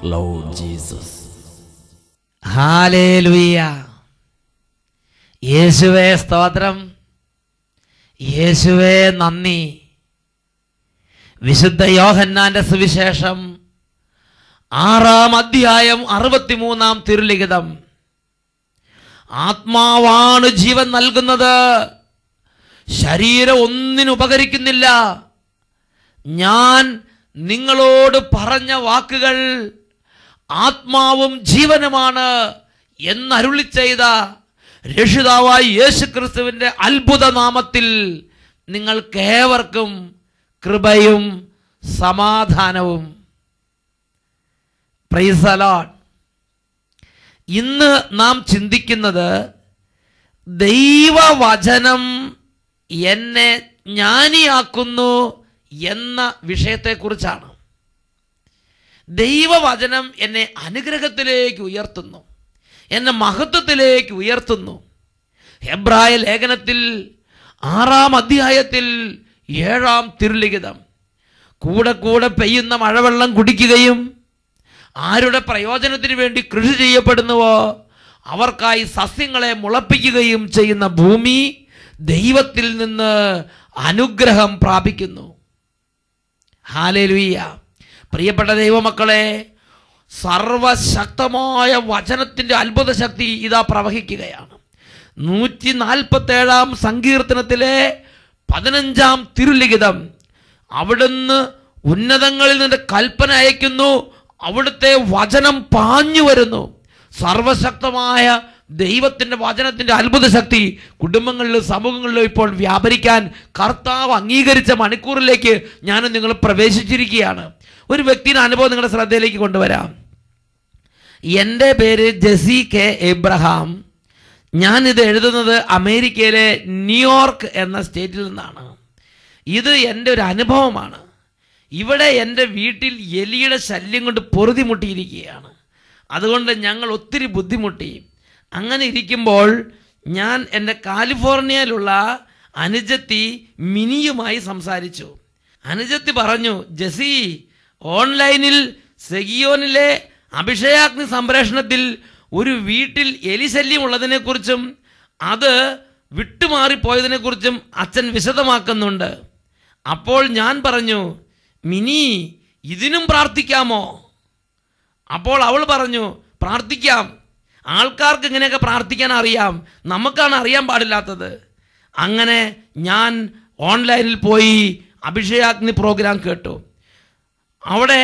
Lord Jesus. Hallelujah. യേശുവേ സ്തോത്രം, യേശുവേ നന്ദി. വിശുദ്ധ യോഹന്നാന്റെ സുവിശേഷം 6-ാം അധ്യായം 63-ാം തിരുലിഖിതം. ആത്മാവാണ് ജീവൻ നൽകുന്നത്, ശരീരം ഒന്നിനും ഉപകരിക്കുന്നില്ല. ഞാൻ നിങ്ങളോട് പറഞ്ഞ വാക്കുകൾ ആത്മാവും ജീവനുമാണ് എന്നരുളി ചെയ്ത രക്ഷിതാവായ യേശുക്രിസ്തുവിന്റെ അത്ഭുത നാമത്തിൽ നിങ്ങൾക്കേവർക്കും കൃപയും സമാധാനവും. Praise the Lord. ഇന്ന് നാം ചിന്തിക്കുന്നത് ദൈവവചനം എന്നെ ജ്ഞാനിയാക്കുന്നു എന്ന വിഷയത്തെക്കുറിച്ചാണ്. ദൈവവചനം എന്നെ അനുഗ്രഹത്തിലേക്ക് ഉയർത്തുന്നു, എന്നെ മഹത്വത്തിലേക്ക് ഉയർത്തുന്നു. ഹെബ്രായ ലേഖനത്തിൽ 6-ാം അധ്യായത്തിൽ 7-ാം തിരുലിഖിതം, കൂടെ കൂടെ പെയ്യുന്ന മഴവെള്ളം കുടിക്കുകയും ആരുടെ പ്രയോജനത്തിന് വേണ്ടി കൃഷി ചെയ്യപ്പെടുന്നുവോ അവർക്കായി സസ്യങ്ങളെ മുളപ്പിക്കുകയും ചെയ്യുന്ന ഭൂമി ദൈവത്തിൽ നിന്ന് അനുഗ്രഹം പ്രാപിക്കുന്നു. ഹല്ലേലൂയ. പ്രിയപ്പെട്ട ദൈവമക്കളെ, സർവശക്തമായ വചനത്തിൻ്റെ അത്ഭുത ശക്തി ഇതാ പ്രവഹിക്കുകയാണ്. 147-ാം സങ്കീർത്തനത്തിലെ 15-ാം തിരുലിഖിതം, അവിടുന്ന് ഉന്നതങ്ങളിൽ നിന്ന് കൽപ്പന അയക്കുന്നു, അവിടുത്തെ വചനം പാഞ്ഞു വരുന്നു. സർവശക്തമായ ദൈവത്തിൻ്റെ വചനത്തിൻ്റെ അത്ഭുത ശക്തി കുടുംബങ്ങളിലും സമൂഹങ്ങളിലും ഇപ്പോൾ വ്യാപരിക്കാൻ കർത്താവ് അംഗീകരിച്ച മണിക്കൂറിലേക്ക് ഞാൻ നിങ്ങൾ പ്രവേശിച്ചിരിക്കുകയാണ്. ഒരു വ്യക്തിയുടെ അനുഭവം നിങ്ങളുടെ ശ്രദ്ധയിലേക്ക് കൊണ്ടുവരാം. എൻ്റെ പേര് ജെസി കെ എബ്രഹാം. ഞാനിത് എഴുതുന്നത് അമേരിക്കയിലെ ന്യൂയോർക്ക് എന്ന സ്റ്റേറ്റിൽ നിന്നാണ്. ഇത് എൻ്റെ ഒരു അനുഭവമാണ്. ഇവിടെ എൻ്റെ വീട്ടിൽ എലിയുടെ ശല്യം കൊണ്ട് പൊറുതിമുട്ടിയിരിക്കുകയാണ്. അതുകൊണ്ട് ഞങ്ങൾ ഒത്തിരി ബുദ്ധിമുട്ടി. അങ്ങനെ ഇരിക്കുമ്പോൾ ഞാൻ എൻ്റെ കാലിഫോർണിയയിലുള്ള അനുജത്തി മിനിയുമായി സംസാരിച്ചു. അനുജത്തി പറഞ്ഞു, ജെസി, ഓൺലൈനിൽ സെഗിയോനിലെ അഭിഷേകാഗ്നി സംപ്രേഷണത്തിൽ ഒരു വീട്ടിൽ എലിശല്യം ഉള്ളതിനെക്കുറിച്ചും അത് വിട്ടുമാറിപ്പോയതിനെക്കുറിച്ചും അച്ഛൻ വിശദമാക്കുന്നുണ്ട്. അപ്പോൾ ഞാൻ പറഞ്ഞു, മിനി, ഇതിനും പ്രാർത്ഥിക്കാമോ? അപ്പോൾ അവൾ പറഞ്ഞു, പ്രാർത്ഥിക്കാം. ആൾക്കാർക്ക് ഇങ്ങനെയൊക്കെ പ്രാർത്ഥിക്കാൻ അറിയാം, നമുക്കാണ് അറിയാൻ പാടില്ലാത്തത്. അങ്ങനെ ഞാൻ ഓൺലൈനിൽ പോയി അഭിഷേകാഗ്നി പ്രോഗ്രാം കേട്ടു. അവിടെ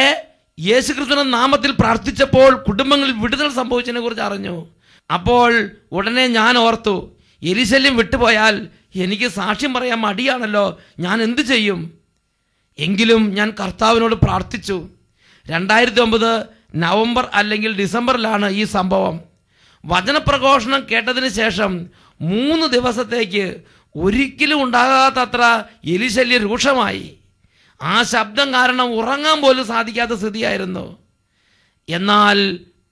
യേശുക്രിസ്തുവിന്റെ നാമത്തിൽ പ്രാർത്ഥിച്ചപ്പോൾ കുടുംബങ്ങളിൽ വിടുതൽ സംഭവിച്ചതിനെ കുറിച്ച് അറിഞ്ഞു. അപ്പോൾ ഉടനെ ഞാൻ ഓർത്തു, എലിശല്യം വിട്ടുപോയാൽ എനിക്ക് സാക്ഷ്യം പറയാൻ മടിയാണല്ലോ, ഞാൻ എന്തു ചെയ്യും? എങ്കിലും ഞാൻ കർത്താവിനോട് പ്രാർത്ഥിച്ചു. 2009 നവംബർ അല്ലെങ്കിൽ ഡിസംബറിലാണ് ഈ സംഭവം. വചനപ്രഘോഷണം കേട്ടതിന് ശേഷം 3 ദിവസത്തേക്ക് ഒരിക്കലും ഉണ്ടാകാത്തത്ര എലിശല്യം രൂക്ഷമായി. ആ ശബ്ദം കാരണം ഉറങ്ങാൻ പോലും സാധിക്കാത്ത സ്ഥിതിയായിരുന്നു. എന്നാൽ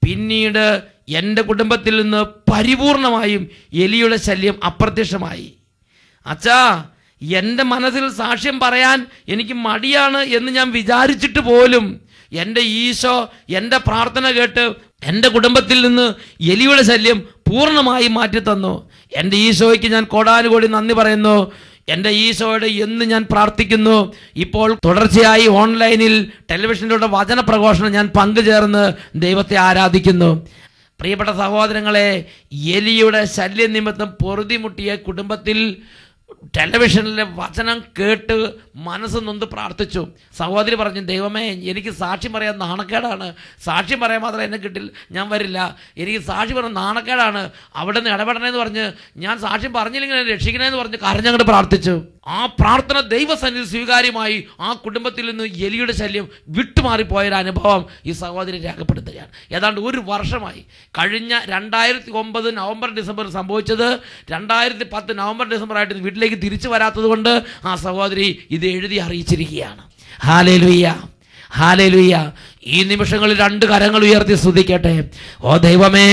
പിന്നീട് എൻ്റെ കുടുംബത്തിൽ നിന്ന് പരിപൂർണമായും എലിയുടെ ശല്യം അപ്രത്യക്ഷമായി. അച്ഛാ, എൻ്റെ മനസ്സിൽ സാക്ഷ്യം പറയാൻ എനിക്ക് മടിയാണ് എന്ന് ഞാൻ വിചാരിച്ചിട്ട് പോലും എൻ്റെ ഈശോ എൻ്റെ പ്രാർത്ഥന കേട്ട് എൻ്റെ കുടുംബത്തിൽ നിന്ന് എലിയുടെ ശല്യം പൂർണ്ണമായി മാറ്റിത്തന്നു. എൻ്റെ ഈശോയ്ക്ക് ഞാൻ കോടാനുകോടി നന്ദി പറയുന്നു. എൻ്റെ ഈശോയോട് എന്ന് ഞാൻ പ്രാർത്ഥിക്കുന്നു. ഇപ്പോൾ തുടർച്ചയായി ഓൺലൈനിൽ ടെലിവിഷനിലൂടെ വചന പ്രഘോഷണം ഞാൻ പങ്കുചേർന്ന് ദൈവത്തെ ആരാധിക്കുന്നു. പ്രിയപ്പെട്ട സഹോദരങ്ങളെ, എലിയുടെ ശല്യ നിമിത്തം പൊറുതിമുട്ടിയ കുടുംബത്തിൽ ടെലിവിഷനിലെ വചനം കേട്ട് മനസ്സ് നൊന്ത് പ്രാർത്ഥിച്ചു. സഹോദരി പറഞ്ഞു, ദൈവമേ, എനിക്ക് സാക്ഷ്യം പറയാൻ നാണക്കേടാണ്. സാക്ഷ്യം പറയാൻ മാത്രം എന്നെ കിട്ടില്ല, ഞാൻ വരില്ല. എനിക്ക് സാക്ഷ്യം പറയാൻ നാണക്കേടാണ്. അവിടെ നിന്ന് ഇടപെടണമെന്ന് പറഞ്ഞ് ഞാൻ സാക്ഷ്യം പറഞ്ഞില്ലെങ്കിൽ എന്നെ രക്ഷിക്കണമെന്ന് പറഞ്ഞ് കരഞ്ഞങ്ങോട്ട് പ്രാർത്ഥിച്ചു. ആ പ്രാർത്ഥന ദൈവസന്നിധി സ്വീകാര്യമായി. ആ കുടുംബത്തിൽ നിന്ന് എലിയുടെ ശല്യം വിട്ടുമാറിപ്പോയൊരു അനുഭവം ഈ സഹോദരി രേഖപ്പെടുത്തുകയാണ്. ഏതാണ്ട് 1 വർഷമായി. കഴിഞ്ഞ 2009 നവംബർ ഡിസംബർ സംഭവിച്ചത് 2010 നവംബർ ഡിസംബർ ആയിട്ട് വീട്ടിലേക്ക് തിരിച്ചു വരാത്തത് കൊണ്ട് ആ സഹോദരി ഇത് എഴുതി അറിയിച്ചിരിക്കുകയാണ്. Hallelujah, hallelujah. ഈ നിമിഷങ്ങളിൽ 2 കരങ്ങൾ ഉയർത്തി സ്തുതിക്കട്ടെ. ഓ ദൈവമേ,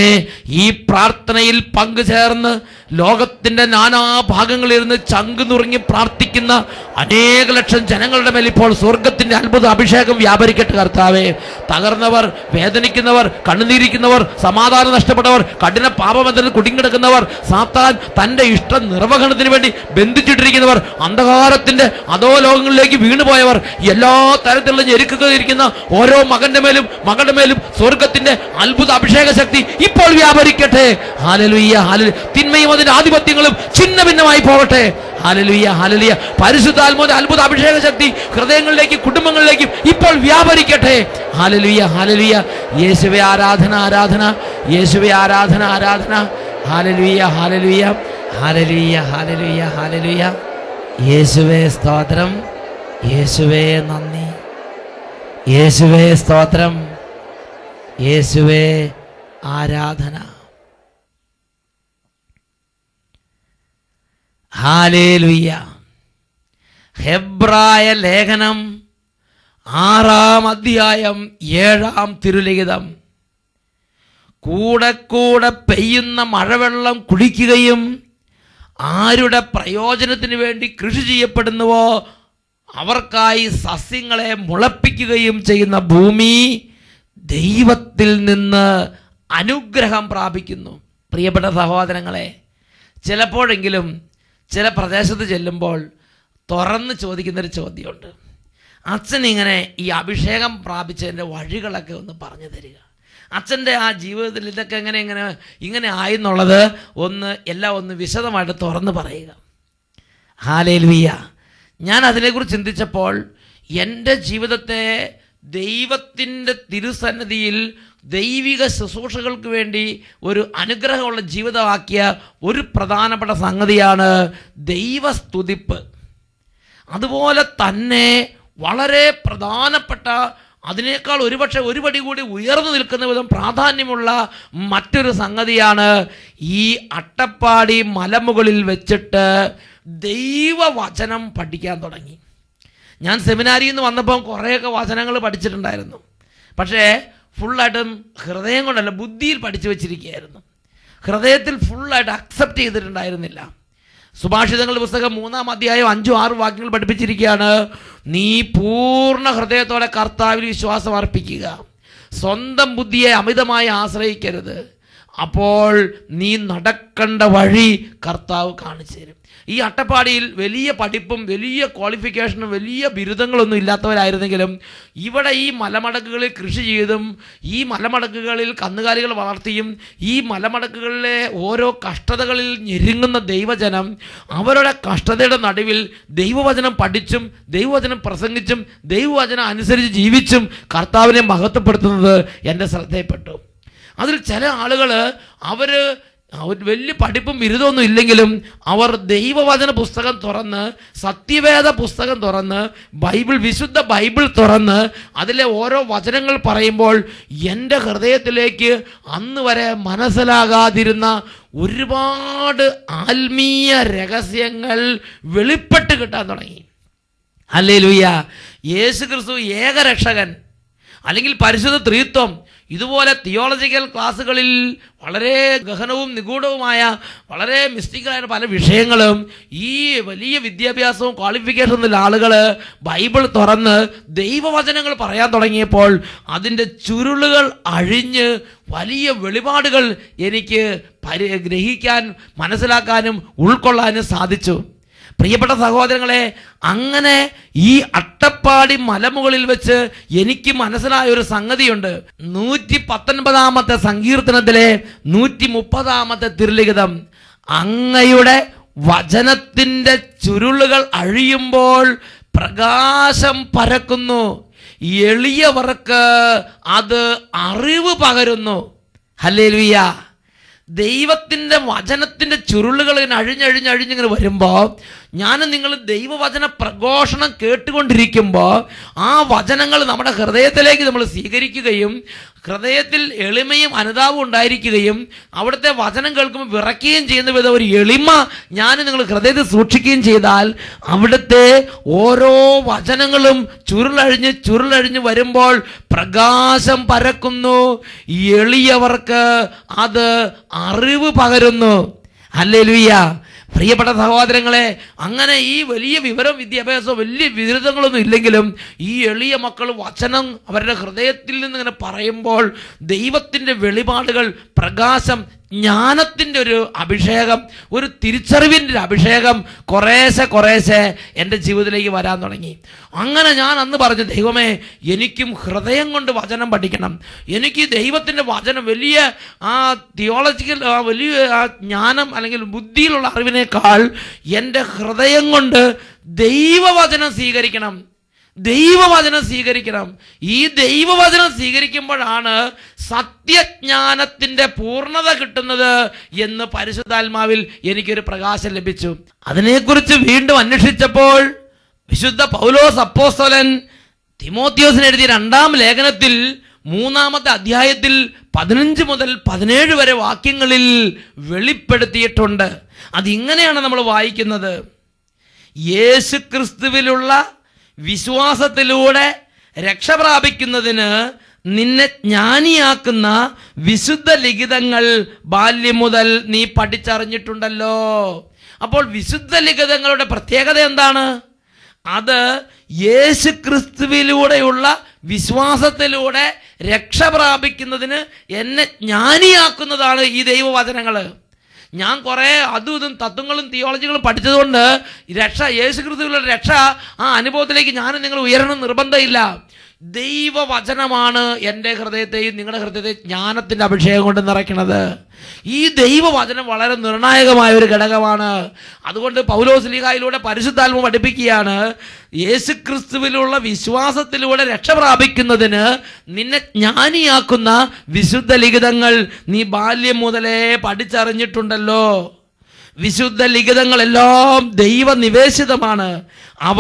ഈ പ്രാർത്ഥനയിൽ പങ്കുചേർന്ന് ലോകത്തിന്റെ നാനാഭാഗങ്ങളിൽ ഇരുന്ന് ചങ്ക് നുറുങ്ങി പ്രാർത്ഥിക്കുന്ന അനേക ലക്ഷം ജനങ്ങളുടെ മേൽ ഇപ്പോൾ സ്വർഗത്തിന്റെ അത്ഭുത അഭിഷേകം വ്യാപരിക്കട്ടെ കർത്താവേ. തകർന്നവർ, വേദനിക്കുന്നവർ, കണ്ണുനീരിക്കുന്നവർ, സമാധാനം നഷ്ടപ്പെട്ടവർ, കഠിന പാപബന്ധത്തിൽ കുടുങ്ങിക്കിടക്കുന്നവർ, സാത്താൻ തന്റെ ഇഷ്ട നിർവഹണത്തിന് വേണ്ടി ബന്ധിച്ചിട്ടിരിക്കുന്നവർ, അന്ധകാരത്തിന്റെ അധോ ലോകങ്ങളിലേക്ക് വീണുപോയവർ, എല്ലാ തരത്തിലുള്ള ഞെരുക്കുകയിരിക്കുന്ന ഓരോ മകന്റെ മേലും മകളുടെ മേലും സ്വർഗത്തിന്റെ അത്ഭുത അഭിഷേക ശക്തി ഇപ്പോൾ വ്യാപരിക്കട്ടെ. Hallelujah, hallelujah. തിന്മയും അതിന്റെ ആധിപത്യങ്ങളും ഛിന്ന ഭിന്നമായി പോകട്ടെ. Hallelujah, hallelujah. പരിശുദ്ധാത്മാവിന്റെ അത്ഭുത അഭിഷേക ശക്തി ഹൃദയങ്ങളിലേക്ക്, കുടുംബങ്ങളിലേക്ക് ഇപ്പോൾ വ്യാപരിക്കട്ടെ. ഹല്ലേലൂയ, ഹല്ലേലൂയ. യേശുവേ ആരാധന, ആരാധന. യേശുവേ ആരാധന, ആരാധന. ഹല്ലേലൂയ, ഹല്ലേലൂയ, ഹല്ലേലൂയ, ഹല്ലേലൂയ, ഹല്ലേലൂയ. യേശുവേ സ്തോത്രം, യേശുവേ നന്ദി, യേശുവേ സ്തോത്രം, യേശുവേ ആരാധന. ഹല്ലേലൂയ. ഹെബ്രായ ലേഖനം 6-ാം അധ്യായം 7-ാം തിരുലിഖിതം. കൂടെ കൂടെ പെയ്യുന്ന മഴവെള്ളം കുടിക്കുകയും ആരുടെ പ്രയോജനത്തിന് വേണ്ടി കൃഷി ചെയ്യപ്പെടുന്നുവോ അവർക്കായി സസ്യങ്ങളെ മുളപ്പിക്കുകയും ചെയ്യുന്ന ഭൂമി ദൈവത്തിൽ നിന്ന് അനുഗ്രഹം പ്രാപിക്കുന്നു. പ്രിയപ്പെട്ട സഹോദരങ്ങളെ, ചിലപ്പോഴെങ്കിലും ചില പ്രദേശത്ത് ചെല്ലുമ്പോൾ തുറന്ന് ചോദിക്കുന്നൊരു ചോദ്യമുണ്ട്. അച്ഛൻ ഇങ്ങനെ ഈ അഭിഷേകം പ്രാപിച്ചതിൻ്റെ വഴികളൊക്കെ ഒന്ന് പറഞ്ഞു തരിക. അച്ഛൻ്റെ ആ ജീവിതത്തിൽ ഇതൊക്കെ ഇങ്ങനെ ആയെന്നുള്ളത് എല്ലാം ഒന്ന് വിശദമായിട്ട് തുറന്ന് പറയുക. ഹല്ലേലൂയ. ഞാൻ അതിനെക്കുറിച്ച് ചിന്തിച്ചപ്പോൾ എൻ്റെ ജീവിതത്തെ ദൈവത്തിൻ്റെ തിരുസന്നിധിയിൽ ദൈവിക ശുശ്രൂഷകൾക്ക് വേണ്ടി ഒരു അനുഗ്രഹമുള്ള ജീവിതമാക്കിയ ഒരു പ്രധാനപ്പെട്ട സംഗതിയാണ് ദൈവസ്തുതിപ്പ്. അതുപോലെ തന്നെ വളരെ പ്രധാനപ്പെട്ട, അതിനേക്കാൾ ഒരു പടി കൂടി ഉയർന്നു നിൽക്കുന്ന വിധം പ്രാധാന്യമുള്ള മറ്റൊരു സംഗതിയാണ് ഈ അട്ടപ്പാടി മലമുകളിൽ വെച്ചിട്ട് ദൈവവചനം പഠിക്കാൻ തുടങ്ങി. ഞാൻ സെമിനാരിയിൽ നിന്ന് വന്നപ്പം കുറേയൊക്കെ വചനങ്ങൾ പഠിച്ചിട്ടുണ്ടായിരുന്നു. പക്ഷേ ഫുള്ളായിട്ടും ഹൃദയം കൊണ്ടല്ല, ബുദ്ധിയിൽ പഠിച്ചു വെച്ചിരിക്കുകയായിരുന്നു. ഹൃദയത്തിൽ ഫുള്ളായിട്ട് അക്സെപ്റ്റ് ചെയ്തിട്ടുണ്ടായിരുന്നില്ല. സുഭാഷിതങ്ങളുടെ പുസ്തകം 3-ാം അധ്യായം 5-6 വാക്യങ്ങൾ പഠിപ്പിച്ചിരിക്കുകയാണ്. നീ പൂർണ്ണ ഹൃദയത്തോടെ കർത്താവിൽ വിശ്വാസം അർപ്പിക്കുക, സ്വന്തം ബുദ്ധിയെ അമിതമായി ആശ്രയിക്കരുത്, അപ്പോൾ നീ നടക്കേണ്ട വഴി കർത്താവ് കാണിച്ചു തരും. ഈ അട്ടപ്പാടിയിൽ വലിയ പഠിപ്പും വലിയ ക്വാളിഫിക്കേഷനും വലിയ ബിരുദങ്ങളൊന്നും ഇല്ലാത്തവരായിരുന്നെങ്കിലും ഇവിടെ ഈ മലമടക്കുകളിൽ കൃഷി ചെയ്തും ഈ മലമടക്കുകളിൽ കന്നുകാലികൾ വളർത്തിയും ഈ മലമടക്കുകളിലെ ഓരോ കഷ്ടതകളിൽ ഞെരുങ്ങുന്ന ദൈവജനം അവരുടെ കഷ്ടതയുടെ നടുവിൽ ദൈവവചനം പഠിച്ചും ദൈവവചനം പ്രസംഗിച്ചും ദൈവവചനം അനുസരിച്ച് ജീവിച്ചും കർത്താവിനെ മഹത്വപ്പെടുത്തുന്നത് എൻ്റെ ശ്രദ്ധയിൽപ്പെട്ടു. അതിൽ ചില ആളുകൾ അവർ വലിയ പഠിപ്പും ബിരുദമൊന്നും ഇല്ലെങ്കിലും അവർ ദൈവവചന പുസ്തകം തുറന്ന്, സത്യവേദ പുസ്തകം തുറന്ന്, വിശുദ്ധ ബൈബിൾ തുറന്ന് അതിലെ ഓരോ വചനങ്ങൾ പറയുമ്പോൾ എൻ്റെ ഹൃദയത്തിലേക്ക് അന്ന് വരെ മനസ്സിലാകാതിരുന്ന ഒരുപാട് ആത്മീയ രഹസ്യങ്ങൾ വെളിപ്പെട്ട് കിട്ടാൻ തുടങ്ങി. ഹല്ലേലൂയ. യേശുക്രിസ്തു ഏകരക്ഷകൻ അല്ലെങ്കിൽ പരിശുദ്ധ ത്രിത്വം, ഇതുപോലെ തിയോളജിക്കൽ ക്ലാസ്സുകളിൽ വളരെ ഗഹനവും നിഗൂഢവുമായ വളരെ മിസ്റ്റിക്കലായ പല വിഷയങ്ങളും ഈ വലിയ വിദ്യാഭ്യാസവും ക്വാളിഫിക്കേഷനുള്ള ആളുകൾ ബൈബിൾ തുറന്ന് ദൈവവചനങ്ങൾ പറയാൻ തുടങ്ങിയപ്പോൾ അതിൻ്റെ ചുരുളുകൾ അഴിഞ്ഞ് വലിയ വെളിപാടുകൾ എനിക്ക് ഗ്രഹിക്കാൻ, മനസ്സിലാക്കാനും ഉൾക്കൊള്ളാനും സാധിച്ചു. പ്രിയപ്പെട്ട സഹോദരങ്ങളെ, അങ്ങനെ ഈ അട്ടപ്പാടി മലമുകളിൽ വെച്ച് എനിക്ക് മനസ്സിലായ ഒരു സംഗതിയുണ്ട്. 119-ാമത്തെ സങ്കീർത്തനത്തിലെ 130-ാമത്തെ തിരുലിഖിതം, അങ്ങയുടെ വചനത്തിൻ്റെ ചുരുളുകൾ അഴിയുമ്പോൾ പ്രകാശം പരക്കുന്നു, എളിയവർക്ക് അത് അറിവ് പകരുന്നു. ഹല്ലേലൂയ. ദൈവത്തിൻ്റെ വചനത്തിൻ്റെ ചുരുളുകൾ ഇങ്ങനെ അഴിഞ്ഞിങ്ങനെ വരുമ്പോൾ ഞാനും നിങ്ങൾ ദൈവവചന പ്രഘോഷണം കേട്ടുകൊണ്ടിരിക്കുമ്പോൾ ആ വചനങ്ങൾ നമ്മുടെ ഹൃദയത്തിലേക്ക് നമ്മൾ സ്വീകരിക്കുകയും ഹൃദയത്തിൽ എളിമയും അനുതാപവും ഉണ്ടായിരിക്കുകയും അവിടുത്തെ വചനം കേൾക്കുമ്പോൾ വിറയ്ക്കുകയും ചെയ്യുന്ന വിധം ഒരു എളിമ ഞാനും നിങ്ങൾ ഹൃദയത്തിൽ സൂക്ഷിക്കുകയും ചെയ്താൽ അവിടുത്തെ ഓരോ വചനങ്ങളും ചുരുളഴിഞ്ഞ് വരുമ്പോൾ പ്രകാശം പരക്കുന്നു, എളിയവർക്ക് അത് അറിവ് പകരുന്നു. ഹല്ലേലൂയ. പ്രിയപ്പെട്ട സഹോദരങ്ങളെ, അങ്ങനെ ഈ വലിയ വിവരം വിദ്യാഭ്യാസവും വലിയ ബിരുദങ്ങളൊന്നും ഇല്ലെങ്കിലും ഈ എളിയ മക്കൾ വചനം അവരുടെ ഹൃദയത്തിൽ നിന്ന് ഇങ്ങനെ പറയുമ്പോൾ ദൈവത്തിൻ്റെ വെളിപാടുകൾ, പ്രകാശം, ജ്ഞാനത്തിൻ്റെ ഒരു അഭിഷേകം, ഒരു തിരിച്ചറിവിൻ്റെ ഒരു അഭിഷേകം കുറേശ്ശെ എൻ്റെ ജീവിതത്തിലേക്ക് വരാൻ തുടങ്ങി. അങ്ങനെ ഞാൻ അന്ന് പറഞ്ഞു, ദൈവമേ, എനിക്കും ഹൃദയം കൊണ്ട് വചനം പഠിക്കണം. എനിക്ക് ദൈവത്തിൻ്റെ വചനം വലിയ ആ തിയോളജിക്കൽ വലിയ ആ ജ്ഞാനം അല്ലെങ്കിൽ ബുദ്ധിയിലുള്ള അറിവിനേക്കാൾ എൻ്റെ ഹൃദയം കൊണ്ട് ദൈവവചനം സ്വീകരിക്കണം. ഈ ദൈവവചനം സ്വീകരിക്കുമ്പോഴാണ് സത്യജ്ഞാനത്തിൻ്റെ പൂർണ്ണത കിട്ടുന്നത് എന്ന് പരിശുദ്ധാത്മാവിൽ എനിക്കൊരു പ്രകാശം ലഭിച്ചു. അതിനെക്കുറിച്ച് വീണ്ടും അന്വേഷിച്ചപ്പോൾ വിശുദ്ധ പൗലോസ് അപ്പോസ്തലൻ തിമോത്തിയോസിന് എഴുതിയ 2-ാം ലേഖനത്തിൽ 3-ാമത്തെ അധ്യായത്തിൽ 15 മുതൽ 17 വരെ വാക്യങ്ങളിൽ വെളിപ്പെടുത്തിയിട്ടുണ്ട്. അതിങ്ങനെയാണ് നമ്മൾ വായിക്കുന്നത്: യേശു ക്രിസ്തുവിലുള്ള വിശ്വാസത്തിലൂടെ രക്ഷ പ്രാപിക്കുന്നതിന് നിന്നെ ജ്ഞാനിയാക്കുന്ന വിശുദ്ധ ലിഖിതങ്ങൾ ബാല്യം മുതൽ നീ പഠിച്ചറിഞ്ഞിട്ടുണ്ടല്ലോ. അപ്പോൾ വിശുദ്ധ ലിഖിതങ്ങളുടെ പ്രത്യേകത എന്താണ്? അത് യേശു ക്രിസ്തുവിലൂടെയുള്ള വിശ്വാസത്തിലൂടെ രക്ഷ പ്രാപിക്കുന്നതിന് എന്നെ ജ്ഞാനിയാക്കുന്നതാണ് ഈ ദൈവവചനങ്ങൾ. ഞാൻ കുറേ അതും ഇതും തത്വങ്ങളും തിയോളജികളും പഠിച്ചതുകൊണ്ട് യേശു ക്രിസ്തുവിലുള്ള രക്ഷ ആ അനുഭവത്തിലേക്ക് ഞാനും നിങ്ങൾ ഉയരണം നിർബന്ധമില്ല. ദൈവവചനമാണ് എൻ്റെ ഹൃദയത്തെയും നിങ്ങളുടെ ഹൃദയത്തെയും ജ്ഞാനത്തിൻ്റെ അഭിഷേകം കൊണ്ട് നിറയ്ക്കുന്നത്. ഈ ദൈവവചനം വളരെ നിർണായകമായ ഒരു ഘടകമാണ്. അതുകൊണ്ട് പൗലോസ് ശ്ലീഹായിലൂടെ പരിശുദ്ധാത്മാവ് പഠിപ്പിക്കുകയാണ്, യേശുക്രിസ്തുവിലുള്ള വിശ്വാസത്തിലൂടെ രക്ഷ പ്രാപിക്കുന്നതിന് നിന്നെ ജ്ഞാനിയാക്കുന്ന വിശുദ്ധ ലിഖിതങ്ങൾ നീ ബാല്യം മുതലേ പഠിച്ചറിഞ്ഞിട്ടുണ്ടല്ലോ. വിശുദ്ധ ലിഖിതങ്ങളെല്ലാം ദൈവനിവേശിതമാണ്. അവ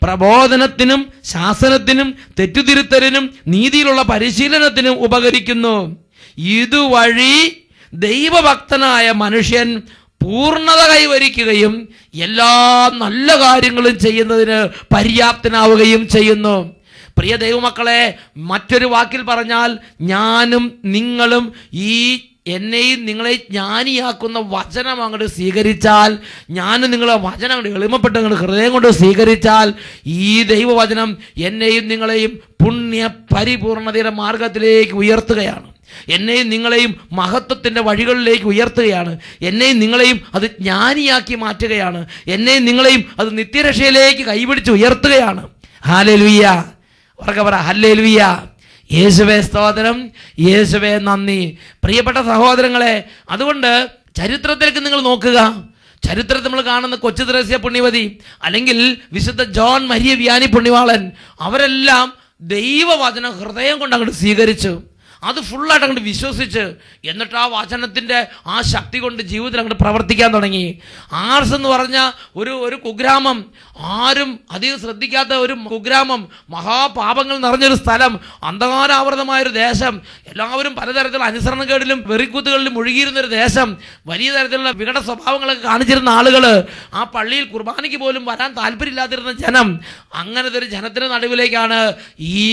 പ്രബോധനത്തിനും ശാസനത്തിനും തെറ്റുതിരുത്തലിനും നീതിയിലുള്ള പരിശീലനത്തിനും ഉപകരിക്കുന്നു. ഇതുവഴി ദൈവഭക്തനായ മനുഷ്യൻ പൂർണ്ണത കൈവരിക്കുകയും എല്ലാ നല്ല കാര്യങ്ങളും ചെയ്യുന്നതിന് പര്യാപ്തനാവുകയും ചെയ്യുന്നു. പ്രിയ ദൈവമക്കളെ, മറ്റൊരു വാക്കിൽ പറഞ്ഞാൽ ഞാനും നിങ്ങളും ഈ എന്നെയും നിങ്ങളെ ജ്ഞാനിയാക്കുന്ന വചനം അങ്ങോട്ട് സ്വീകരിച്ചാൽ, ഞാനും നിങ്ങളെ വചനം അങ്ങോട്ട് എളിമപ്പെട്ട് അങ്ങോട്ട് ഹൃദയം കൊണ്ട് സ്വീകരിച്ചാൽ, ഈ ദൈവവചനം എന്നെയും നിങ്ങളെയും പുണ്യ പരിപൂർണതയുടെ മാർഗത്തിലേക്ക് ഉയർത്തുകയാണ്. എന്നെയും നിങ്ങളെയും മഹത്വത്തിൻ്റെ വഴികളിലേക്ക് ഉയർത്തുകയാണ്. എന്നെയും നിങ്ങളെയും അത് ജ്ഞാനിയാക്കി മാറ്റുകയാണ്. എന്നെയും നിങ്ങളെയും അത് നിത്യരക്ഷയിലേക്ക് കൈപിടിച്ച് ഉയർത്തുകയാണ്. ഹല്ലേലൂയ. ഉറക്കെ പറ ഹല്ലേലൂയ. യേശുവേ സ്തോത്രം, യേശുവേ നന്ദി. പ്രിയപ്പെട്ട സഹോദരങ്ങളെ, അതുകൊണ്ട് ചരിത്രത്തിലേക്ക് നിങ്ങൾ നോക്കുക. ചരിത്രത്തിൽ നമ്മൾ കാണുന്ന കൊച്ചു ത്രേസ്യ പുണ്യവതി അല്ലെങ്കിൽ വിശുദ്ധ ജോൺ മരിയ വിയാനി പുണ്യവാളൻ, അവരെല്ലാം ദൈവവചനം ഹൃദയം കൊണ്ട് അങ്ങോട്ട് സ്വീകരിച്ചു. അത് ഫുള്ളായിട്ട് അങ്ങോട്ട് വിശ്വസിച്ച് എന്നിട്ട് ആ വചനത്തിൻ്റെ ആ ശക്തി കൊണ്ട് ജീവിതത്തിൽ അങ്ങോട്ട് പ്രവർത്തിക്കാൻ തുടങ്ങി. ആർസ് എന്ന് പറഞ്ഞ ഒരു കുഗ്രാമം, ആരും അധികം ശ്രദ്ധിക്കാത്ത ഒരു കുഗ്രാമം, മഹാപാപങ്ങൾ നിറഞ്ഞൊരു സ്ഥലം, അന്ധകാരാവൃതമായൊരു ദേശം, എല്ലാവരും പലതരത്തിലുള്ള അനുസരണക്കേടിലും വെറിക്കൂത്തുകളിലും മുഴുകിയിരുന്നൊരു ദേശം, വലിയ തരത്തിലുള്ള വികട സ്വഭാവങ്ങളൊക്കെ കാണിച്ചിരുന്ന ആളുകൾ, ആ പള്ളിയിൽ കുർബാനയ്ക്ക് പോലും വരാൻ താല്പര്യമില്ലാതിരുന്ന ജനം, അങ്ങനത്തെ ഒരു ജനത്തിന് നടുവിലേക്കാണ് ഈ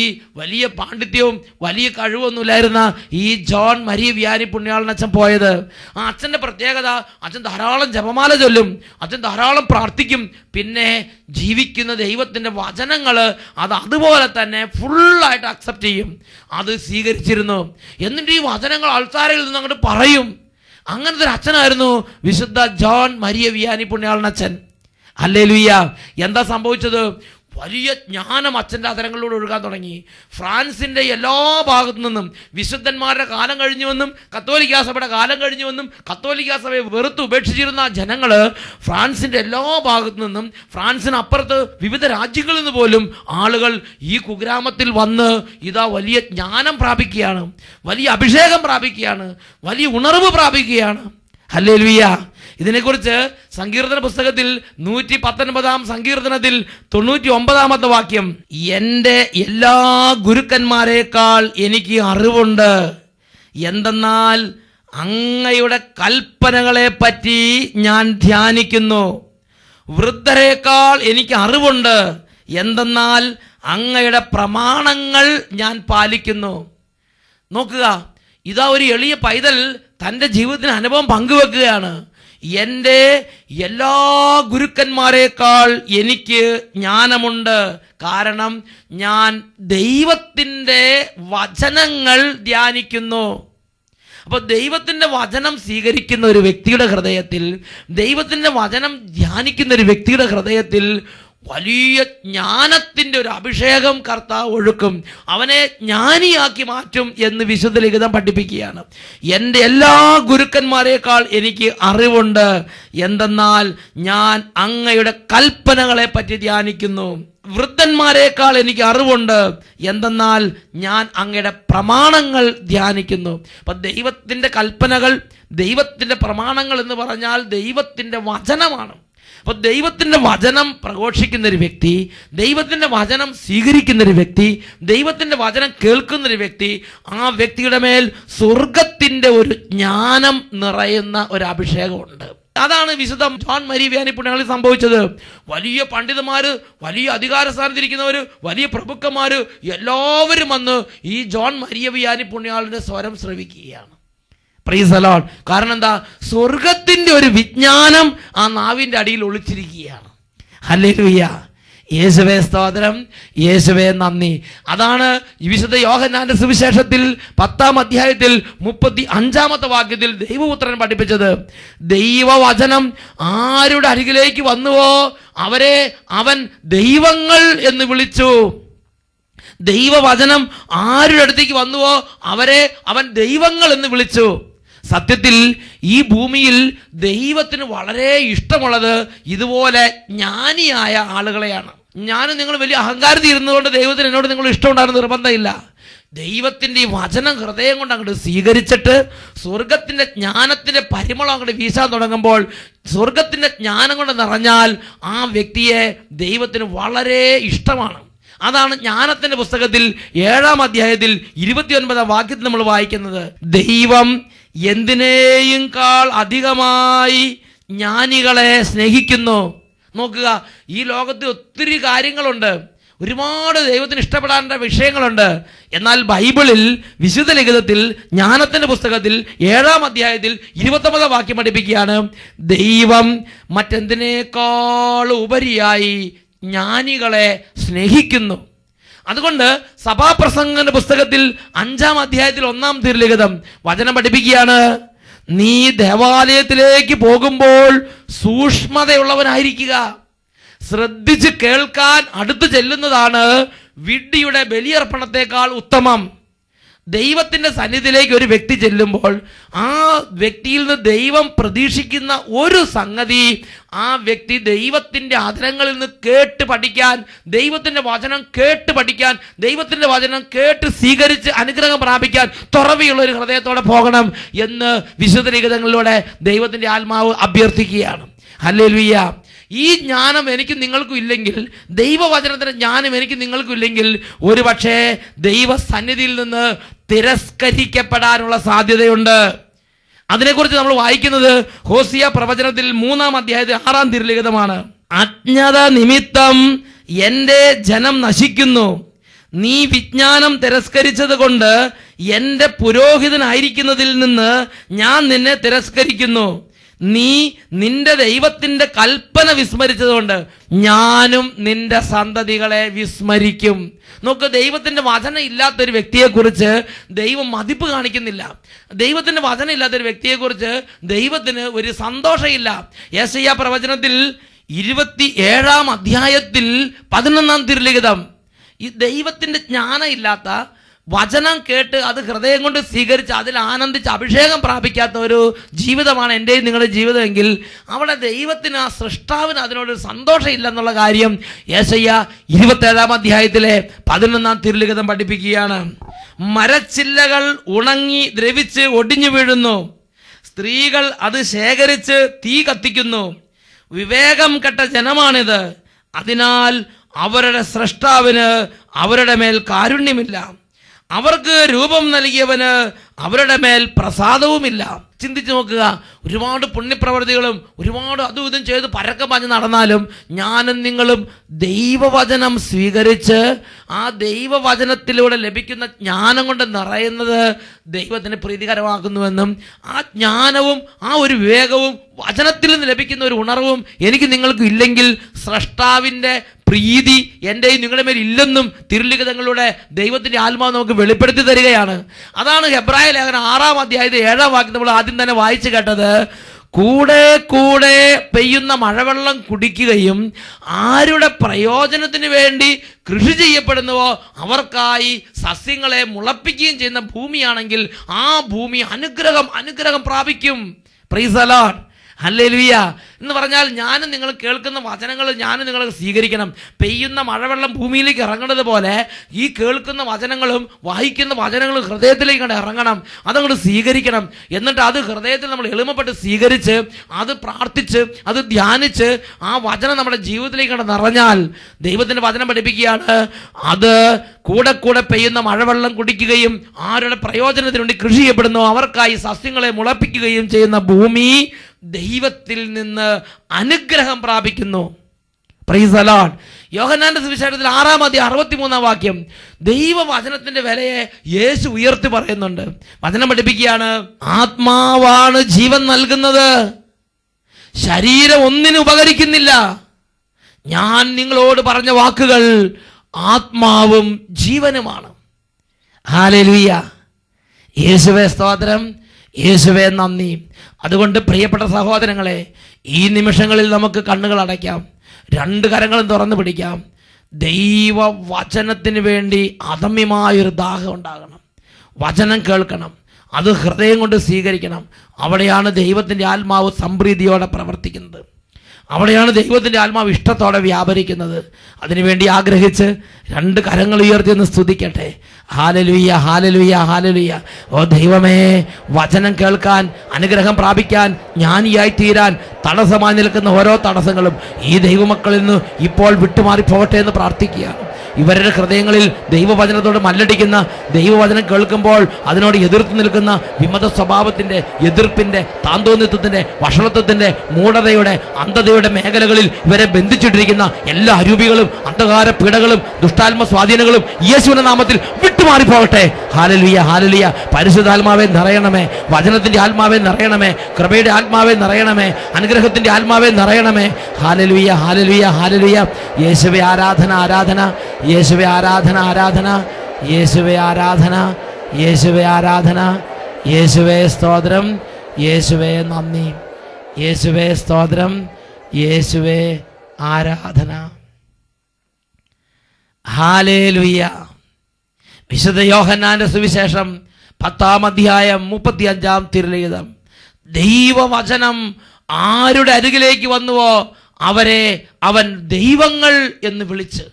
വലിയ പാണ്ഡിത്യവും വലിയ കഴിവൊന്നുമില്ല ഈ ജോൺ മരിയ വിയാനി പുണ്യാളൻ അച്ഛൻ പോയത്. ആ അച്ഛൻ്റെ പ്രത്യേകത, അച്ഛൻ ധാരാളം ജപമാല ചൊല്ലും, അച്ഛൻ ധാരാളം പ്രാർത്ഥിക്കും, പിന്നെ ജീവിക്കുന്ന ദൈവത്തിൻ്റെ വചനങ്ങൾ അത് അതുപോലെ തന്നെ ഫുള്ളായിട്ട് അക്സെപ്റ്റ് ചെയ്യും. അത് സ്വീകരിച്ചിരുന്നു. എന്നിട്ട് ഈ വചനങ്ങൾ ആൾക്കാരിൽ നിന്ന് അങ്ങോട്ട് പറയും. അങ്ങനത്തെ ഒരു അച്ഛനായിരുന്നു വിശുദ്ധ ജോൺ മരിയ വിയാനി പുണ്യാളൻ അച്ഛൻ. ഹല്ലേലൂയ. എന്താ സംഭവിച്ചത്? വലിയ ജ്ഞാനം അച്ഛൻ്റെ അതരങ്ങളിലൂടെ ഒഴുകാൻ തുടങ്ങി. ഫ്രാൻസിൻ്റെ എല്ലാ ഭാഗത്തു നിന്നും വിശുദ്ധന്മാരുടെ കാലം കഴിഞ്ഞുവെന്നും കത്തോലിക്കാ സഭയുടെ കാലം കഴിഞ്ഞുവെന്നും കത്തോലിക്കാ സഭയെ വെറുത്ത് ഉപേക്ഷിച്ചിരുന്ന ജനങ്ങൾ ഫ്രാൻസിൻ്റെ എല്ലാ ഭാഗത്തു നിന്നും, ഫ്രാൻസിനപ്പുറത്ത് വിവിധ രാജ്യങ്ങളിൽ നിന്ന് പോലും ആളുകൾ ഈ കുഗ്രാമത്തിൽ വന്ന് ഇതാ വലിയ ജ്ഞാനം പ്രാപിക്കുകയാണ്, വലിയ അഭിഷേകം പ്രാപിക്കുകയാണ്, വലിയ ഉണർവ് പ്രാപിക്കുകയാണ്. ഹല്ലേലൂയ. ഇതിനെക്കുറിച്ച് സങ്കീർത്തന പുസ്തകത്തിൽ 119 സങ്കീർത്തനത്തിൽ 99 വാക്യം, എൻ്റെ എല്ലാ ഗുരുക്കന്മാരെക്കാൾ എനിക്ക് അറിവുണ്ട്, എന്തെന്നാൽ അങ്ങയുടെ കൽപ്പനകളെ പറ്റി ഞാൻ ധ്യാനിക്കുന്നു. വൃദ്ധരേക്കാൾ എനിക്ക് അറിവുണ്ട്, എന്തെന്നാൽ അങ്ങയുടെ പ്രമാണങ്ങൾ ഞാൻ പാലിക്കുന്നു. നോക്കുക, ഇതാ ഒരു എളിയ പൈതൽ തൻ്റെ ജീവിതത്തിന് അനുഭവം പങ്കുവെക്കുകയാണ്. എൻ്റെ എല്ലാ ഗുരുക്കന്മാരെക്കാൾ എനിക്ക് ജ്ഞാനമുണ്ട്, കാരണം ഞാൻ ദൈവത്തിൻ്റെ വചനങ്ങൾ ധ്യാനിക്കുന്നു. അപ്പോൾ ദൈവത്തിൻ്റെ വചനം സ്വീകരിക്കുന്ന ഒരു വ്യക്തിയുടെ ഹൃദയത്തിൽ, ദൈവത്തിൻ്റെ വചനം ധ്യാനിക്കുന്ന ഒരു വ്യക്തിയുടെ ഹൃദയത്തിൽ വലിയ ജ്ഞാനത്തിൻ്റെ ഒരു അഭിഷേകം കർത്താവ് ഒഴുക്കും, അവനെ ജ്ഞാനിയാക്കി മാറ്റും എന്ന് വിശുദ്ധ ലിഖിതം പഠിപ്പിക്കുകയാണ്. എൻ്റെ എല്ലാ ഗുരുക്കന്മാരെക്കാൾ എനിക്ക് അറിവുണ്ട്, എന്തെന്നാൽ ഞാൻ അങ്ങയുടെ കൽപ്പനകളെ പറ്റി ധ്യാനിക്കുന്നു. വൃദ്ധന്മാരെക്കാൾ എനിക്ക് അറിവുണ്ട്, എന്തെന്നാൽ ഞാൻ അങ്ങയുടെ പ്രമാണങ്ങൾ ധ്യാനിക്കുന്നു. അപ്പം ദൈവത്തിൻ്റെ കൽപ്പനകൾ, ദൈവത്തിൻ്റെ പ്രമാണങ്ങൾ എന്ന് പറഞ്ഞാൽ ദൈവത്തിൻ്റെ വചനമാണ്. അപ്പോൾ ദൈവത്തിൻ്റെ വചനം പ്രഘോഷിക്കുന്ന ഒരു വ്യക്തി, ദൈവത്തിൻ്റെ വചനം സ്വീകരിക്കുന്ന ഒരു വ്യക്തി, ദൈവത്തിൻ്റെ വചനം കേൾക്കുന്ന ഒരു വ്യക്തി, ആ വ്യക്തിയുടെ മേൽ സ്വർഗത്തിൻ്റെ ഒരു ജ്ഞാനം നിറയുന്ന ഒരു അഭിഷേകമുണ്ട്. അതാണ് വിശുദ്ധ ജോൺ മരി വിയാനി പുണ്യാളി സംഭവിച്ചത്. വലിയ പണ്ഡിതന്മാര്, വലിയ അധികാര സ്ഥാനത്തിരിക്കുന്നവര്, വലിയ പ്രഭുക്കന്മാര് എല്ലാവരും വന്ന് ഈ ജോൺ മരിയ വിയാനി പുണ്യാളിന്റെ സ്വരം ശ്രവിക്കുകയാണ്. Praise the Lord. കാരണം എന്താ? സ്വർഗത്തിന്റെ ഒരു വിജ്ഞാനം ആ നാവിന്റെ അടിയിൽ ഒളിച്ചിരിക്കുകയാണ്. ഹല്ലേലൂയ. യേശുവേ സ്തോത്രം, യേശുവേ നന്ദി. അതാണ് വിശുദ്ധ യോഹന്നാന്റെ സുവിശേഷത്തിൽ 10 അധ്യായത്തിൽ 35 വാക്യത്തിൽ ദൈവപുത്രൻ പഠിപ്പിച്ചത്, ദൈവവചനം ആരുടെ അരികിലേക്ക് വന്നുവോ അവരെ അവൻ ദൈവങ്ങൾ എന്ന് വിളിച്ചു. ദൈവവചനം ആരുടെ അടുത്തേക്ക് വന്നുവോ അവരെ അവൻ ദൈവങ്ങൾ എന്ന് വിളിച്ചു. സത്യത്തിൽ ഈ ഭൂമിയിൽ ദൈവത്തിന് വളരെ ഇഷ്ടമുള്ളത് ഇതുപോലെ ജ്ഞാനിയായ ആളുകളെയാണ്. ഞാനും നിങ്ങൾ വലിയ അഹങ്കാരത്തിൽ ഇരുന്നതുകൊണ്ട് ദൈവത്തിന് എന്നോട് നിങ്ങൾ ഇഷ്ടമുണ്ടാകുന്ന നിർബന്ധമില്ല. ദൈവത്തിൻ്റെ ഈ വചനം ഹൃദയം കൊണ്ട് അങ്ങോട്ട് സ്വീകരിച്ചിട്ട് സ്വർഗത്തിൻ്റെ ജ്ഞാനത്തിൻ്റെ പരിമളം അങ്ങോട്ട് വീശാൻ തുടങ്ങുമ്പോൾ, സ്വർഗത്തിൻ്റെ ജ്ഞാനം കൊണ്ട് നിറഞ്ഞാൽ ആ വ്യക്തിയെ ദൈവത്തിന് വളരെ ഇഷ്ടമാണ്. അതാണ് ജ്ഞാനത്തിൻ്റെ പുസ്തകത്തിൽ 7 അധ്യായത്തിൽ 29 വാക്യത്തിൽ നമ്മൾ വായിക്കുന്നത്, ദൈവം എന്തിനേയും കാൾ അധികമായി ജ്ഞാനികളെ സ്നേഹിക്കുന്നു. നോക്കുക, ഈ ലോകത്തിൽ ഒത്തിരി കാര്യങ്ങളുണ്ട്, ഒരുപാട് ദൈവത്തിന് ഇഷ്ടപ്പെടാനുള്ള വിഷയങ്ങളുണ്ട്. എന്നാൽ ബൈബിളിൽ വിശുദ്ധ ലിഖിതത്തിൽ ജ്ഞാനത്തിൻ്റെ പുസ്തകത്തിൽ 7 അധ്യായത്തിൽ 29 വാക്യം പഠിപ്പിക്കുകയാണ്, ദൈവം മറ്റെന്തിനേക്കാൾ ഉപരിയായി ജ്ഞാനികളെ സ്നേഹിക്കുന്നു. അതുകൊണ്ട് സഭാപ്രസംഗന്റെ പുസ്തകത്തിൽ 5 അധ്യായത്തിൽ 1 തിരുലിഖിതം വചനം പഠിപ്പിക്കുകയാണ്, നീ ദേവാലയത്തിലേക്ക് പോകുമ്പോൾ സൂക്ഷ്മതയുള്ളവനായിരിക്കുക. ശ്രദ്ധിച്ച് കേൾക്കാൻ അടുത്ത് ചെല്ലുന്നതാണ് വിഡ്ഢിയുടെ ബലിയർപ്പണത്തെക്കാൾ ഉത്തമം. ദൈവത്തിൻ്റെ സന്നിധിയിലേക്ക് ഒരു വ്യക്തി ചെല്ലുമ്പോൾ ആ വ്യക്തിയിൽ നിന്ന് ദൈവം പ്രതീക്ഷിക്കുന്ന ഒരു സംഗതി, ആ വ്യക്തി ദൈവത്തിൻ്റെ അധരങ്ങളിൽ നിന്ന് കേട്ട് പഠിക്കാൻ, ദൈവത്തിൻ്റെ വചനം കേട്ട് പഠിക്കാൻ, ദൈവത്തിൻ്റെ വചനം കേട്ട് സ്വീകരിച്ച് അനുഗ്രഹം പ്രാപിക്കാൻ തുറവിയുള്ള ഒരു ഹൃദയത്തോടെ പോകണം എന്ന് വിശുദ്ധ ലിഖിതങ്ങളിലൂടെ ദൈവത്തിൻ്റെ ആത്മാവ് അഭ്യർത്ഥിക്കുകയാണ്. ഹല്ലേലൂയ. ഈ ജ്ഞാനം എനിക്ക് നിങ്ങൾക്കും ഇല്ലെങ്കിൽ, ദൈവവചനത്തിൻ്റെ ജ്ഞാനം എനിക്ക് നിങ്ങൾക്കും ഇല്ലെങ്കിൽ, ഒരു പക്ഷേ ദൈവസന്നിധിയിൽ നിന്ന് തിരസ്കരിക്കപ്പെടാനുള്ള സാധ്യതയുണ്ട്. അതിനെക്കുറിച്ച് നമ്മൾ വായിക്കുന്നത് ഹോസിയ പ്രവചനത്തിൽ 3 അധ്യായത്തിൽ 6 തിരുലിഖിതമാണ്. അജ്ഞത നിമിത്തം എൻ്റെ ജനം നശിക്കുന്നു, നീ വിജ്ഞാനം തിരസ്കരിച്ചത് കൊണ്ട് എൻ്റെ പുരോഹിതനായിരിക്കുന്നതിൽ നിന്ന് ഞാൻ നിന്നെ തിരസ്കരിക്കുന്നു. നീ നിന്റെ ദൈവത്തിൻ്റെ കൽപ്പന വിസ്മരിച്ചതുകൊണ്ട് ഞാനും നിന്റെ സന്തതികളെ വിസ്മരിക്കും. നോക്ക്, ദൈവത്തിൻ്റെ വചനം ഇല്ലാത്തൊരു വ്യക്തിയെക്കുറിച്ച് ദൈവം മതിപ്പ് കാണിക്കുന്നില്ല. ദൈവത്തിൻ്റെ വചനം ഇല്ലാത്തൊരു വ്യക്തിയെക്കുറിച്ച് ദൈവത്തിന് ഒരു സന്തോഷമില്ല. യെശയ്യാ പ്രവചനത്തിൽ 27 അധ്യായത്തിൽ 11 തിരുലിഖിതം, ഈ ദൈവത്തിൻ്റെ ജ്ഞാനം ഇല്ലാത്ത, വചനം കേട്ട് അത് ഹൃദയം കൊണ്ട് സ്വീകരിച്ച് അതിൽ ആനന്ദിച്ച് അഭിഷേകം പ്രാപിക്കാത്ത ഒരു ജീവിതമാണ് എൻ്റെയും നിങ്ങളുടെ ജീവിതമെങ്കിൽ അവിടെ ദൈവത്തിന്, ആ സൃഷ്ടാവിന് അതിനോടൊരു സന്തോഷമില്ലെന്നുള്ള കാര്യം യെശയ്യാ 27 അധ്യായത്തിലെ 11 തിരുലിഖിതം പഠിപ്പിക്കുകയാണ്. മരച്ചില്ലകൾ ഉണങ്ങി ദ്രവിച്ച് ഒടിഞ്ഞു വീഴുന്നു, സ്ത്രീകൾ അത് ശേഖരിച്ച് തീ കത്തിക്കുന്നു. വിവേകം കെട്ട ജനമാണിത്. അതിനാൽ അവരുടെ സ്രഷ്ടാവിന് അവരുടെ മേൽ കാരുണ്യമില്ല. അവർക്ക് രൂപം നൽകിയവന് അവരുടെ മേൽ പ്രസാദവുമില്ല. ചിന്തിച്ചു നോക്കുക, ഒരുപാട് പുണ്യപ്രവർത്തികളും ഒരുപാട് അതും ഇതും ചെയ്ത് പരക്കം പാഞ്ഞ് നടന്നാലും ഞാനും നിങ്ങളും ദൈവവചനം സ്വീകരിച്ച് ആ ദൈവവചനത്തിലൂടെ ലഭിക്കുന്ന ജ്ഞാനം കൊണ്ട് നിറയുന്നത് ദൈവത്തിന് പ്രീതികരമാക്കുന്നുവെന്നും ആ ജ്ഞാനവും ആ ഒരു വിവേകവും വചനത്തിൽ നിന്ന് ലഭിക്കുന്ന ഒരു ഉണർവും എനിക്ക് നിങ്ങൾക്കും ഇല്ലെങ്കിൽ സ്രഷ്ടാവിൻ്റെ പ്രീതി എൻ്റെയും നിങ്ങളുടെ മേൽ ഇല്ലെന്നും തിരുലിഖിതങ്ങളുടെ ദൈവത്തിൻ്റെ ആത്മാവ് നമുക്ക് വെളിപ്പെടുത്തി തരികയാണ്. അതാണ് ഹെബ്രായ ലേഖനം 6-ാം അധ്യായത്തിൽ 7-ാം വാക്യം നമ്മൾ ആദ്യം തന്നെ വായിച്ചു കേട്ടത്. കൂടെ കൂടെ പെയ്യുന്ന മഴവെള്ളം കുടിക്കുകയും ആരുടെ പ്രയോജനത്തിന് വേണ്ടി കൃഷി ചെയ്യപ്പെടുന്നുവോ അവർക്കായി സസ്യങ്ങളെ മുളപ്പിക്കുകയും ചെയ്യുന്ന ഭൂമിയാണെങ്കിൽ ആ ഭൂമി അനുഗ്രഹം പ്രാപിക്കും. Praise the Lord, hallelujah. എന്ന് പറഞ്ഞാൽ ഞാനും നിങ്ങൾ കേൾക്കുന്ന വചനങ്ങൾ ഞാനും നിങ്ങൾ സ്വീകരിക്കണം. പെയ്യുന്ന മഴവെള്ളം ഭൂമിയിലേക്ക് ഇറങ്ങുന്നത് പോലെ ഈ കേൾക്കുന്ന വചനങ്ങളും വായിക്കുന്ന വചനങ്ങളും ഹൃദയത്തിലേക്ക് ഇറങ്ങണം. അതങ്ങോട്ട് സ്വീകരിക്കണം. എന്നിട്ട് അത് ഹൃദയത്തിൽ നമ്മൾ എളിമപ്പെട്ട് സ്വീകരിച്ച് അത് പ്രാർത്ഥിച്ച് അത് ധ്യാനിച്ച് ആ വചനം നമ്മുടെ ജീവിതത്തിലേക്ക് നിറഞ്ഞാൽ ദൈവത്തിൻ്റെ വചനം പഠിപ്പിക്കുകയാണ്, അത് കൂടെ കൂടെ പെയ്യുന്ന മഴവെള്ളം കുടിക്കുകയും ആരുടെ പ്രയോജനത്തിന് വേണ്ടി കൃഷി ചെയ്യപ്പെടുന്നു അവർക്കായി സസ്യങ്ങളെ മുളപ്പിക്കുകയും ചെയ്യുന്ന ഭൂമി ദൈവത്തിൽ നിന്ന് അനുഗ്രഹം പ്രാപിക്കുന്നു. Praise the Lord. യോഹന്നാന്റെ സുവിശേഷത്തിൽ 6-ാം അധ്യായം 63-ാം വാക്യം ദൈവവചനത്തിന്റെ വിലയെ യേശു ഉയർത്തി പറയുന്നുണ്ട്. വചനം പഠിപ്പിക്കുകയാണ്, ആത്മാവാണ് ജീവൻ നൽകുന്നത്, ശരീരം ഒന്നിനും ഉപകരിക്കുന്നില്ല. ഞാൻ നിങ്ങളോട് പറഞ്ഞ വാക്കുകൾ ആത്മാവും ജീവനുമാണ്. ഹല്ലേലൂയ. യേശുവേ സ്തോത്രം, യേശുവേ നന്ദി. അതുകൊണ്ട് പ്രിയപ്പെട്ട സഹോദരങ്ങളെ, ഈ നിമിഷങ്ങളിൽ നമുക്ക് കണ്ണുകൾ അടയ്ക്കാം, രണ്ട് കരങ്ങളും തുറന്നു പിടിക്കാം. ദൈവവചനത്തിന് വേണ്ടി അദമ്യമായൊരു ദാഹം ഉണ്ടാകണം. വചനം കേൾക്കണം, അത് ഹൃദയം കൊണ്ട് സ്വീകരിക്കണം. അവിടെയാണ് ദൈവത്തിൻ്റെ ആത്മാവ് സംപ്രീതിയോടെ പ്രവർത്തിക്കുന്നത്. അവിടെയാണ് ദൈവത്തിൻ്റെ ആത്മാവ് ഇഷ്ടത്തോടെ വ്യാപരിക്കുന്നത്. അതിനുവേണ്ടി ആഗ്രഹിച്ച് രണ്ട് കരങ്ങൾ ഉയർത്തി ഒന്ന് സ്തുതിക്കട്ടെ. ഹല്ലേലൂയ, ഹല്ലേലൂയ, ഹല്ലേലൂയ. ഓ ദൈവമേ, വചനം കേൾക്കാൻ, അനുഗ്രഹം പ്രാപിക്കാൻ, ജ്ഞാനിയായി തീരാൻ തടസ്സമായി നിൽക്കുന്ന ഓരോ തടസ്സങ്ങളും ഈ ദൈവമക്കളിൽ നിന്ന് ഇപ്പോൾ വിട്ടുമാറി പോകട്ടെ എന്ന് പ്രാർത്ഥിക്കുകയാണ്. ഇവരുടെ ഹൃദയങ്ങളിൽ ദൈവവചനത്തോട് മല്ലടിക്കുന്ന, ദൈവവചനം കേൾക്കുമ്പോൾ അതിനോട് എതിർത്ത് നിൽക്കുന്ന വിമത സ്വഭാവത്തിൻ്റെ, എതിർപ്പിൻ്റെ, താന്തോന്നിത്വത്തിൻ്റെ, വഷളത്വത്തിൻ്റെ, മൂഢതയുടെ, അന്ധതയുടെ മേഖലകളിൽ ഇവരെ ബന്ധിച്ചിട്ടിരിക്കുന്ന എല്ലാ അരൂപികളും അന്ധകാര പീഡകളും ദുഷ്ടാത്മ സ്വാധീനങ്ങളും യേശുവിന്റെ നാമത്തിൽ വിട്ടുമാറിപ്പോകട്ടെ. Hallelujah, hallelujah. പരിശുദ്ധാത്മാവെ നിറയണമേ, വചനത്തിൻ്റെ ആത്മാവെ നിറയണമേ, കൃപയുടെ ആത്മാവെ നിറയണമേ, അനുഗ്രഹത്തിൻ്റെ ആത്മാവെ നിറയണമേ. ഹല്ലേലൂയ, ഹല്ലേലൂയ, ഹല്ലേലൂയ. യേശുവേ ആരാധന, ആരാധന. യേശുവേ ആരാധന, ആരാധന. യേശുവേ ആരാധന, യേശുവേ ആരാധന. യേശുവേ സ്തോത്രം, യേശുവേ നന്ദി. യേശുവേ സ്തോത്രം, യേശുവേ ആരാധന. ഹല്ലേലൂയ. വിശുദ്ധ യോഹന്നാന്റെ സുവിശേഷം 10-ാം അധ്യായം 35-ാം തിരുലിഖിതം. ദൈവവചനം ആരുടെ അരികിലേക്ക് വന്നുവോ അവരെ അവൻ ദൈവങ്ങൾ എന്ന് വിളിച്ച്.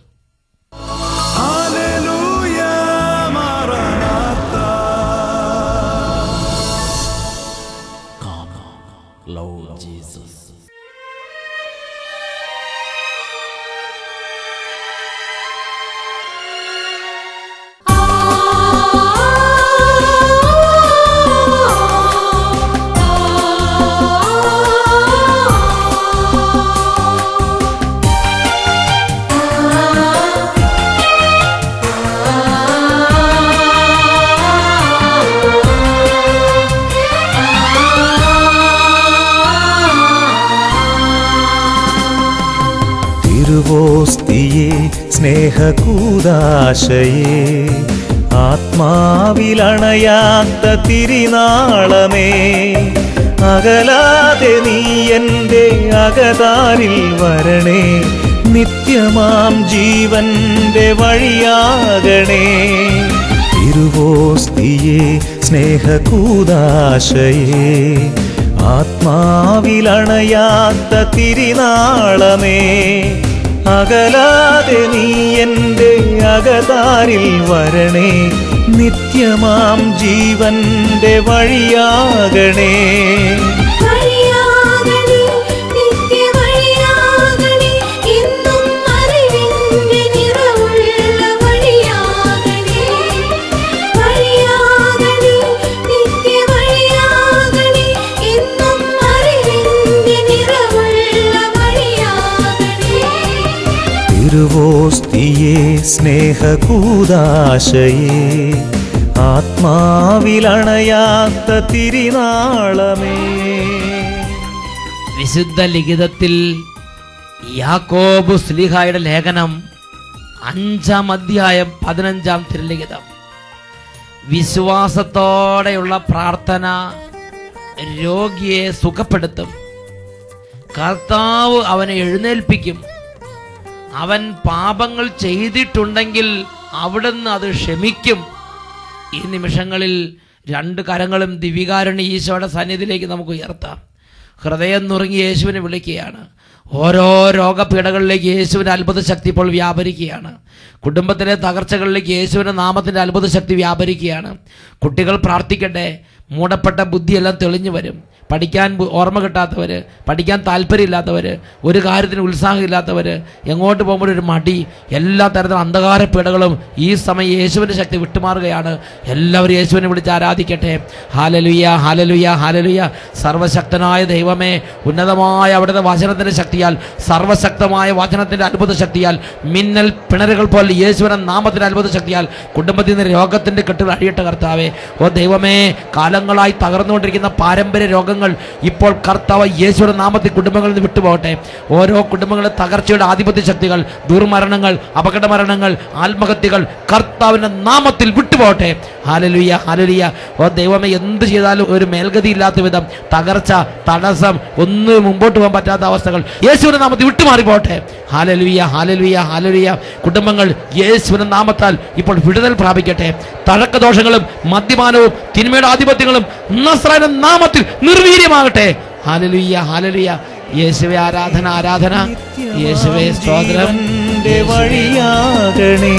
തിരുവോസ്തിയേ സ്നേഹകൂദാശയേ ആത്മാവിലണയാത്ത തിരിനാളമേ, അകലാതെ നീ എൻ്റെ അകതാരിൽ വരണേ, നിത്യമാം ജീവന്റെ വഴിയാകണേ. തിരുവോസ്തിയേ സ്നേഹകൂദാശയേ ആത്മാവിലണയാത്ത തിരിനാളമേ, അകലാതെ നീ എൻ്റെ അകതാരിൽ വരണേ, നിത്യമാം ജീവന്റെ വഴിയാകണേ. തിരുവോസ്തിയേ സ്നേഹകൂദാശയേ, ആത്മാവിലണയാത്ത തിരിനാളമേ. വിശുദ്ധ ലിഖിതത്തിൽ യാക്കോബ് ശ്ലീഹായുടെ ലേഖനം 5-ാം അധ്യായം 15-ാം തിരുലിഖിതം. വിശ്വാസത്തോടെയുള്ള പ്രാർത്ഥന രോഗിയെ സുഖപ്പെടുത്തും. കർത്താവ് അവനെ എഴുന്നേൽപ്പിക്കും. അവൻ പാപങ്ങൾ ചെയ്തിട്ടുണ്ടെങ്കിൽ അവിടുന്ന് അത് ക്ഷമിക്കും. ഈ നിമിഷങ്ങളിൽ 2 കരങ്ങളും ദിവികാരുണ്യ ഈശോയുടെ സന്നിധിയിലേക്ക് നമുക്ക് ഉയർത്താം. ഹൃദയം നുറുങ്ങി യേശുവിനെ വിളിക്കുകയാണ്. ഓരോ രോഗപീഠകളിലേക്ക് യേശുവിൻ്റെ അത്ഭുത ശക്തി ഇപ്പോൾ വ്യാപരിക്കുകയാണ്. കുടുംബത്തിലെ തകർച്ചകളിലേക്ക് യേശുവിൻ്റെ നാമത്തിൻ്റെ അത്ഭുത ശക്തി വ്യാപരിക്കുകയാണ്. കുട്ടികൾ പ്രാർത്ഥിക്കട്ടെ. മൂടപ്പെട്ട ബുദ്ധിയെല്ലാം തെളിഞ്ഞു വരും. പഠിക്കാൻ ഓർമ്മ കിട്ടാത്തവർ, പഠിക്കാൻ താല്പര്യമില്ലാത്തവർ, ഒരു കാര്യത്തിന് ഉത്സാഹമില്ലാത്തവർ, എങ്ങോട്ട് പോകുമ്പോൾ ഒരു മടി, എല്ലാ തരത്തിലും അന്ധകാര പീഡകളും ഈ സമയം യേശുവിൻ്റെ ശക്തി വിട്ടുമാറുകയാണ്. എല്ലാവരും യേശുവിനെ വിളിച്ച് ആരാധിക്കട്ടെ. ഹല്ലേലൂയ, ഹല്ലേലൂയ, ഹല്ലേലൂയ. സർവശക്തനായ ദൈവമേ, ഉന്നതമായ അവിടുത്തെ വചനത്തിൻ്റെ ശക്തിയാൽ, സർവശക്തമായ വചനത്തിൻ്റെ അത്ഭുത ശക്തിയാൽ, മിന്നൽ പിണരുകൾ പോലെ യേശുവിൻ്റെ നാമത്തിൻ്റെ അത്ഭുത ശക്തിയാൽ കുടുംബത്തിൽ നിന്ന് രോഗത്തിൻ്റെ കെട്ടുകൾ അഴിയട്ടെ കർത്താവേ. ഓ ദൈവമേ, കാലങ്ങളായി തകർന്നുകൊണ്ടിരിക്കുന്ന പാരമ്പര്യ രോഗങ്ങൾ ഇപ്പോൾ കർത്താവ് യേശുവിന്റെ നാമത്തിൽ കുടുംബങ്ങളിൽ നിന്ന് വിട്ടുപോകട്ടെ. ഓരോ കുടുംബങ്ങളിലെ തകർച്ചയുടെ ആധിപത്യ ശക്തികൾ, ദുർമരണങ്ങൾ, അപകട മരണങ്ങൾ, ആത്മഹത്യകൾ കർത്താവിന്റെ നാമത്തിൽ വിട്ടുപോകട്ടെ. Hallelujah, hallelujah. ഓ ദൈവമേ, എന്ത് ചെയ്താലും ഒരു മേൽഗതി ഇല്ലാത്ത വിധം തകർച്ച, തടസ്സം, ഒന്നും മുമ്പോട്ട് പോകാൻ പറ്റാത്ത അവസ്ഥകൾ യേശുവിന്റെ നാമത്തിൽ വിട്ടുമാറിപ്പോട്ടെ. ഹല്ലേലൂയ, ഹല്ലേലൂയ, ഹല്ലേലൂയ. കുടുംബങ്ങൾ യേശുവിന്റെ നാമത്താൽ ഇപ്പോൾ വിടുതൽ പ്രാപിക്കട്ടെ. തഴക്കദോഷങ്ങളും മദ്യപാനവും തിന്മയുടെ ആധിപത്യങ്ങളും നസ്രായന്റെ നാമത്തിൽ നിർവീര്യമാകട്ടെ. ഹല്ലേലൂയ, ഹല്ലേലൂയ. യേശുവേ ആരാധന, ആരാധന. യേശുവേ സ്തോത്രം. വഴിയാകണേ.